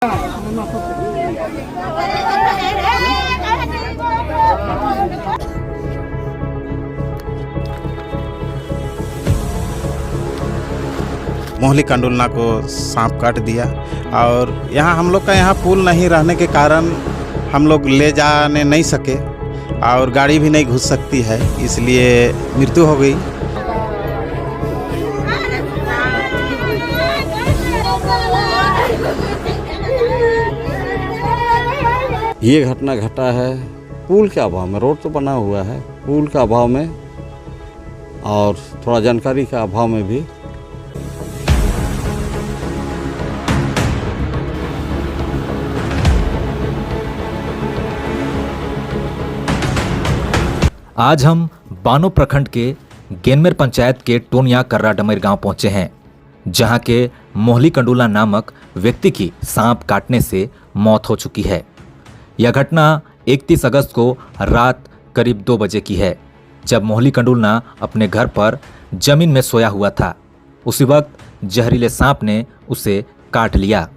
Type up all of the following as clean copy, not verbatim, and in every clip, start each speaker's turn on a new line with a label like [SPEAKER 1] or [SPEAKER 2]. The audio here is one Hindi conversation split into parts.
[SPEAKER 1] मोहली कंडुलना को सांप काट दिया और यहाँ हम लोग का यहाँ पुल नहीं रहने के कारण हम लोग ले जाने नहीं सके और गाड़ी भी नहीं घुस सकती है, इसलिए मृत्यु हो गई।
[SPEAKER 2] ये घटना घटा है पुल के अभाव में। रोड तो बना हुआ है, पुल के अभाव में और थोड़ा जानकारी के अभाव में भी।
[SPEAKER 3] आज हम बानो प्रखंड के गेनमेर पंचायत के टोनिया कर्रा डमेर गांव पहुंचे हैं, जहां के मोहली कंडुलना नामक व्यक्ति की सांप काटने से मौत हो चुकी है। यह घटना 31 अगस्त को रात करीब 2 बजे की है, जब मोहली कंडुलना अपने घर पर जमीन में सोया हुआ था। उसी वक्त जहरीले सांप ने उसे काट लिया।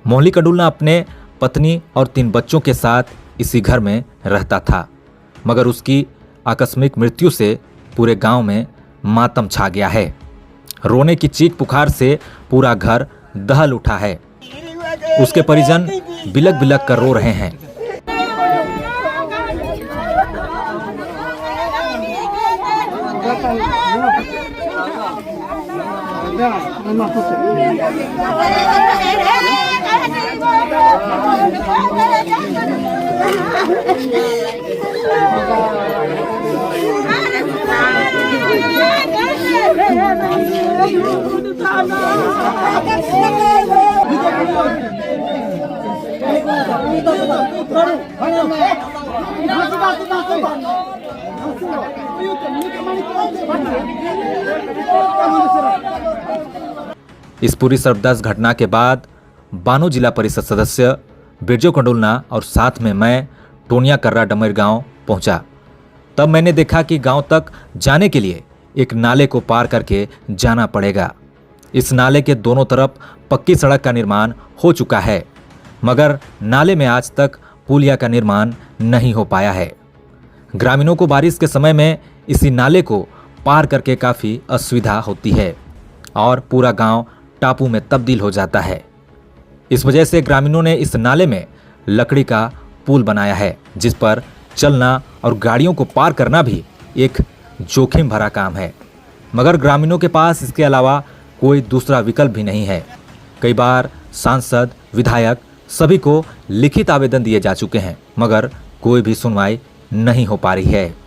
[SPEAKER 3] मोहली कंडुलना अपने पत्नी और 3 बच्चों के साथ इसी घर में रहता था, मगर उसकी आकस्मिक मृत्यु से पूरे गांव में मातम छा गया है। रोने की चीख पुकार से पूरा घर दहल उठा है। उसके परिजन बिलक बिलक कर रो रहे हैं। इस पूरी सर्वदर्श घटना के बाद बानो जिला परिषद सदस्य बिरजू कंडुलना और साथ में मैं टोनिया कर्रा डमेर गांव पहुंचा। तब मैंने देखा कि गांव तक जाने के लिए एक नाले को पार करके जाना पड़ेगा। इस नाले के दोनों तरफ पक्की सड़क का निर्माण हो चुका है, मगर नाले में आज तक पुलिया का निर्माण नहीं हो पाया है। ग्रामीणों को बारिश के समय में इसी नाले को पार करके काफ़ी असुविधा होती है और पूरा गांव टापू में तब्दील हो जाता है। इस वजह से ग्रामीणों ने इस नाले में लकड़ी का पुल बनाया है, जिस पर चलना और गाड़ियों को पार करना भी एक जोखिम भरा काम है। मगर ग्रामीणों के पास इसके अलावा कोई दूसरा विकल्प भी नहीं है। कई बार सांसद, विधायक सभी को लिखित आवेदन दिए जा चुके हैं, मगर कोई भी सुनवाई नहीं हो पा रही है।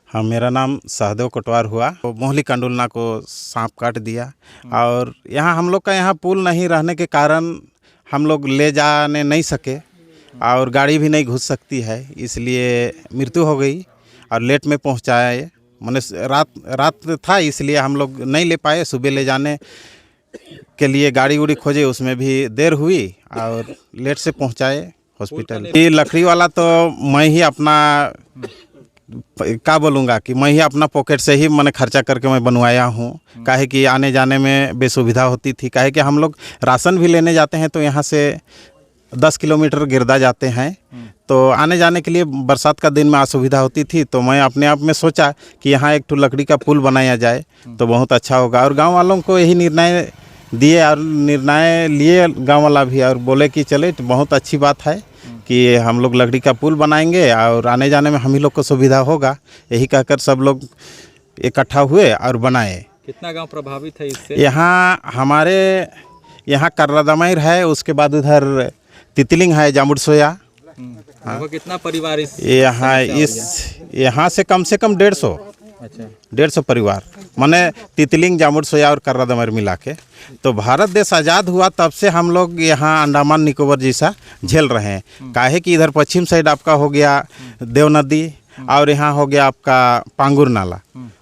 [SPEAKER 1] हाँ, मेरा नाम सहदेव कोटवार हुआ। तो मोहली कंडुलना को सांप काट दिया और यहाँ हम लोग का यहाँ पुल नहीं रहने के कारण हम लोग ले जाने नहीं सके और गाड़ी भी नहीं घुस सकती है, इसलिए मृत्यु हो गई और लेट में पहुँचाया। मैंने रात था, इसलिए हम लोग नहीं ले पाए। सुबह ले जाने के लिए गाड़ी उड़ी खोजे, उसमें भी देर हुई और लेट से पहुँचाए हॉस्पिटल। ये लकड़ी वाला तो मैं ही अपना क्या बोलूँगा कि मैं ही अपना पॉकेट से ही मैंने खर्चा करके मैं बनवाया हूँ। काहे कि आने जाने में बेसुविधा होती थी। काहे कि हम लोग राशन भी लेने जाते हैं तो यहाँ से 10 किलोमीटर गिरदा जाते हैं, तो आने जाने के लिए बरसात का दिन में असुविधा होती थी। तो मैं अपने आप में सोचा कि यहाँ एक तो लकड़ी का पुल बनाया जाए तो बहुत अच्छा होगा। और गाँव वालों को यही निर्णय दिए और निर्णय लिए गाँव वाला भी, और बोले कि चले तो बहुत अच्छी बात है कि हम लोग लकड़ी का पुल बनाएंगे और आने जाने में हम ही लोग को सुविधा होगा। यही कहकर सब लोग इकट्ठा हुए और बनाए।
[SPEAKER 4] कितना गांव प्रभावित है इससे?
[SPEAKER 1] यहाँ हमारे यहाँ कर्रा डमेर है, उसके बाद उधर तितलिंग है, जामुड़सोया।
[SPEAKER 4] हाँ। कितना परिवार इस
[SPEAKER 1] यहाँ से कम 150।
[SPEAKER 4] अच्छा,
[SPEAKER 1] 150 परिवार, माने तितलिंग, जामुड़सोया और कर्रा डमेर मिला के। तो भारत देश आज़ाद हुआ तब से हम लोग यहाँ अंडमान निकोबार जैसा झेल रहे हैं। काहे कि इधर पश्चिम साइड आपका हो गया देव नदी और यहाँ हो गया आपका पांगुर नाला।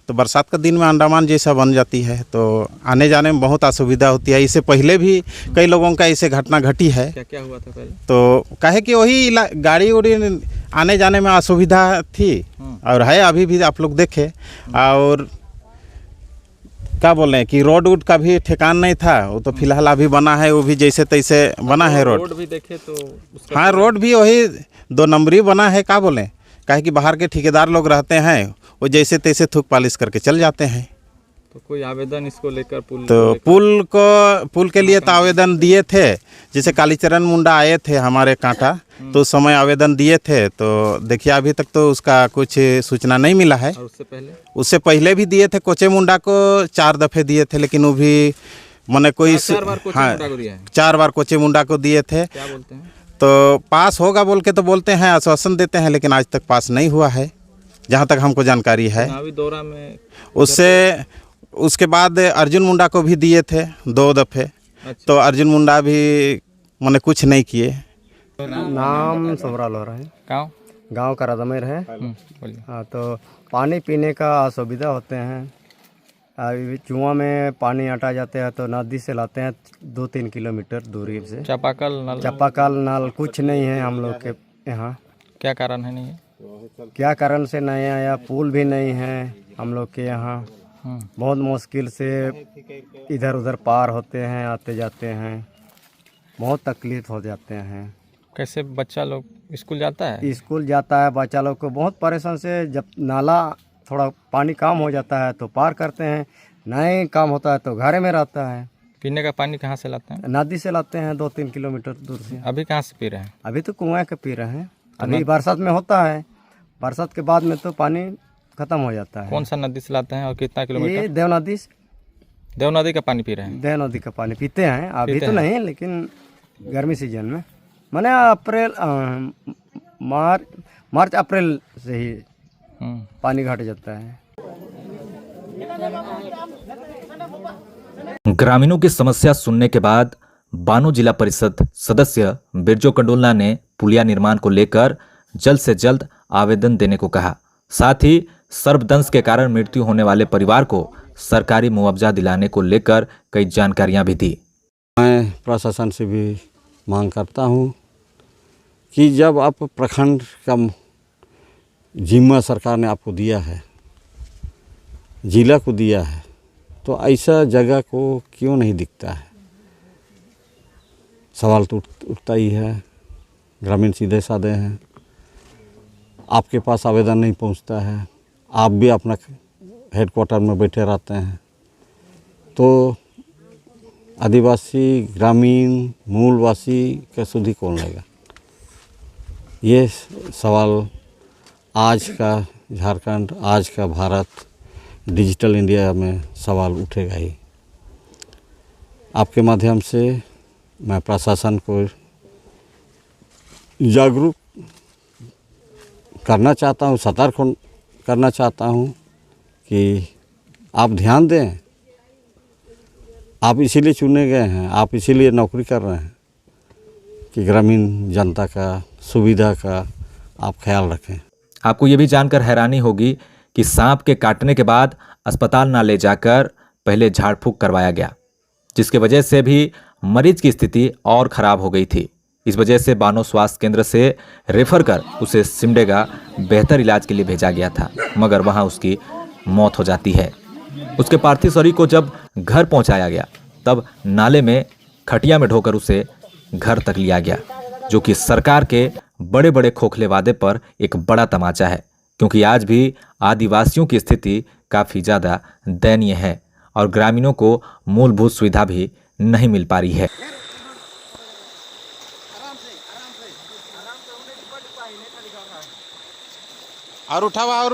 [SPEAKER 1] तो बरसात का दिन में अंडमान जैसा बन जाती है, तो आने जाने में बहुत असुविधा होती है। इससे पहले भी कई लोगों का ऐसे घटना घटी है।
[SPEAKER 4] क्या क्या हुआ था पहले?
[SPEAKER 1] तो कहे कि वही गाड़ी उड़ी आने जाने में असुविधा थी और है अभी भी, आप लोग देखे। और क्या बोल रहे हैं कि रोड वोड का भी ठिकान नहीं था, वो तो फिलहाल अभी बना है, वो भी जैसे तैसे बना है रोड।
[SPEAKER 4] रोड भी देखे तो उसका
[SPEAKER 1] हाँ, रोड भी वही 2 नंबरी बना है। क्या बोलें, काहे कि बाहर के ठेकेदार लोग रहते हैं, वो जैसे तैसे थूक पालिश करके चल जाते हैं।
[SPEAKER 4] तो कोई आवेदन इसको लेकर
[SPEAKER 1] तो पुल के लिए तो आवेदन दिए थे, जैसे कालीचरण मुंडा आए थे हमारे कांटा, तो उस समय आवेदन दिए थे। तो देखिए अभी तक तो उसका कुछ सूचना नहीं मिला है।
[SPEAKER 4] और
[SPEAKER 1] उससे पहले भी दिए थे, कोचे मुंडा को 4 दफ़े दिए थे, लेकिन वो भी मैंने कोई
[SPEAKER 4] 4 बार कोचे मुंडा को दिया है।
[SPEAKER 1] 4 बार कोचे मुंडा को दिए थे।
[SPEAKER 4] क्या बोलते हैं?
[SPEAKER 1] तो पास होगा बोल के तो बोलते हैं, आश्वासन देते हैं, लेकिन आज तक पास नहीं हुआ है जहाँ तक हमको जानकारी है।
[SPEAKER 4] चुनावी दौरा में
[SPEAKER 1] उसके बाद अर्जुन मुंडा को भी दिए थे 2 दफ़े।
[SPEAKER 4] अच्छा।
[SPEAKER 1] तो अर्जुन मुंडा भी मैंने कुछ नहीं किए।
[SPEAKER 5] नाम सोमराल हो रहा है, गांव का रदमेर है।
[SPEAKER 4] बोलिए।
[SPEAKER 5] हाँ, तो पानी पीने का असुविधा होते हैं। अभी कुआं में पानी हटा जाते हैं तो नदी से लाते हैं 2-3 किलोमीटर दूरी से। चापाकल नल कुछ नहीं है हम लोग के यहाँ।
[SPEAKER 4] क्या कारण है? नहीं,
[SPEAKER 5] क्या कारण से नहीं आया? पुल भी नहीं है हम लोग के यहाँ। बहुत मुश्किल से इधर उधर पार होते हैं, आते जाते हैं, बहुत तकलीफ हो जाते हैं।
[SPEAKER 4] कैसे बच्चा लोग स्कूल जाता है?
[SPEAKER 5] स्कूल जाता है बच्चा लोग को बहुत परेशान से। जब नाला थोड़ा पानी कम हो जाता है तो पार करते हैं, नहीं कम होता है तो घर में रहता है।
[SPEAKER 4] पीने का पानी कहाँ से लाते हैं?
[SPEAKER 5] नदी से लाते हैं 2-3 किलोमीटर दूर से।
[SPEAKER 4] अभी कहाँ से पी रहे हैं?
[SPEAKER 5] अभी तो कुआं के पी रहे हैं। अभी बरसात में होता है, बरसात के बाद में तो पानी खत्म हो जाता है।
[SPEAKER 4] कौन सा नदी से लाते हैं और कितना
[SPEAKER 5] ये
[SPEAKER 4] किलोमीटर?
[SPEAKER 5] देव नदी
[SPEAKER 4] का पानी पी रहे हैं।
[SPEAKER 5] देव नदी का पानी पीते हैं। अभी
[SPEAKER 4] पीते
[SPEAKER 5] तो
[SPEAKER 4] हैं।
[SPEAKER 5] नहीं, लेकिन गर्मी सीजन में मैंने अप्रैल मार्च अप्रैल से ही पानी घट जाता है।
[SPEAKER 3] ग्रामीणों की समस्या सुनने के बाद बानो जिला परिषद सदस्य बिरजू कंडोलना ने पुलिया निर्माण को लेकर जल्द से जल्द आवेदन देने को कहा। साथ ही सर्पदंश के कारण मृत्यु होने वाले परिवार को सरकारी मुआवजा दिलाने को लेकर कई जानकारियां भी दी।
[SPEAKER 2] मैं प्रशासन से भी मांग करता हूँ कि जब आप प्रखंड का जिम्मा सरकार ने आपको दिया है, जिला को दिया है, तो ऐसा जगह को क्यों नहीं दिखता है? सवाल तो उठता ही है। ग्रामीण सीधे साधे हैं, आपके पास आवेदन नहीं पहुंचता है, आप भी अपना हेडक्वार्टर में बैठे रहते हैं, तो आदिवासी ग्रामीण मूलवासी का सुधि कौन लेगा? ये सवाल आज का झारखंड, आज का भारत, डिजिटल इंडिया में सवाल उठेगा ही। आपके माध्यम से मैं प्रशासन को जागरूक करना चाहता हूँ, सतर्क करना चाहता हूँ कि आप ध्यान दें। आप इसीलिए चुने गए हैं, आप इसीलिए नौकरी कर रहे हैं कि ग्रामीण जनता का सुविधा का आप ख्याल रखें।
[SPEAKER 3] आपको ये भी जानकर हैरानी होगी कि सांप के काटने के बाद अस्पताल ना ले जाकर पहले झाड़ फूंक करवाया गया, जिसकी वजह से भी मरीज की स्थिति और खराब हो गई थी। इस वजह से बानो स्वास्थ्य केंद्र से रेफर कर उसे सिमडेगा बेहतर इलाज के लिए भेजा गया था, मगर वहां उसकी मौत हो जाती है। उसके पार्थिव शरीर को जब घर पहुंचाया गया तब नाले में खटिया में ढोकर उसे घर तक लिया गया, जो कि सरकार के बड़े बड़े खोखले वादे पर एक बड़ा तमाचा है, क्योंकि आज भी आदिवासियों की स्थिति काफ़ी ज़्यादा दयनीय है और ग्रामीणों को मूलभूत सुविधा भी नहीं मिल पा रही है।
[SPEAKER 1] और उठावा